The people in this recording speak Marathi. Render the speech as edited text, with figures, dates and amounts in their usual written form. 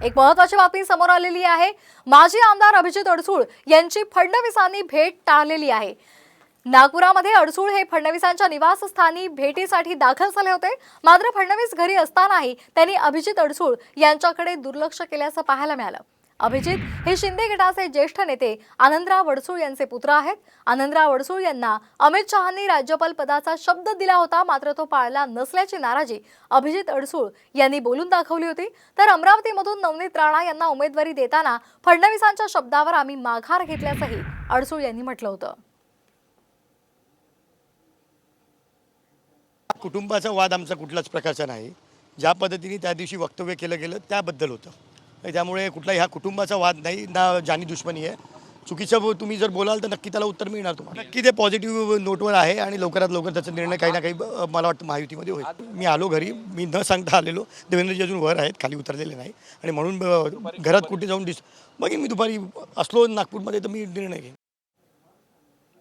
एक महत्त्वाची बातमी समोर आलेली आहे। माजी आमदार अभिजित अडसूळ यांची फडणवीसांनी भेट टाळलेली आहे। नागपुरामध्ये अडसूळ हे फडणवीसांच्या निवासस्थानी भेटीसाठी दाखल झाले होते। मात्र फडणवीस घरी असतानाही त्यांनी अभिजित अडसूळ यांच्याकडे दुर्लक्ष केल्याचं पाहायला मिळालं। अभिजित हे शिंदे गटाचे ज्येष्ठ नेते आनंदराव अडसूळ यांचे पुत्र आहेत। आनंदराव अडसूळ यांना अमित शहांनी राज्यपाल पदाचा शब्द दिला होता, मात्र तो पाळला नसल्याची नाराजी अभिजित अडसूळ यांनी बोलून दाखवली होती। तर अमरावतीमधून नवनीत राणा यांना उमेदवारी देताना फडणवीसांच्या शब्दावर आम्ही माघार घेतल्याचंही अडसूळ यांनी म्हटलं होतं। कुटुंबाचा वाद आमचा कुठलाच प्रकारचा नाही। ज्या पद्धतीने त्या दिवशी वक्तव्य केलं गेलं त्याबद्दल होतं। त्यामुळे कुठलाही हा कुटुंबाचा वाद नाही ना जानी दुश्मनी आहे। चुकीचं तुम्ही जर बोलाल तर नक्की त्याला उत्तर मिळणार तुम्हाला। नक्की ते पॉझिटिव्ह नोटवर आहे आणि लवकरात लवकर त्याचा निर्णय काही ना काही मला वाटतं महायुतीमध्ये होईल। मी आलो घरी, मी न सांगता आलेलो। देवेंद्रजी अजून वर आहेत, खाली उतरलेले नाही आणि म्हणून घरात कुठे जाऊन मग मी दुपारी असलो नागपूरमध्ये तर मी निर्णय घेईन।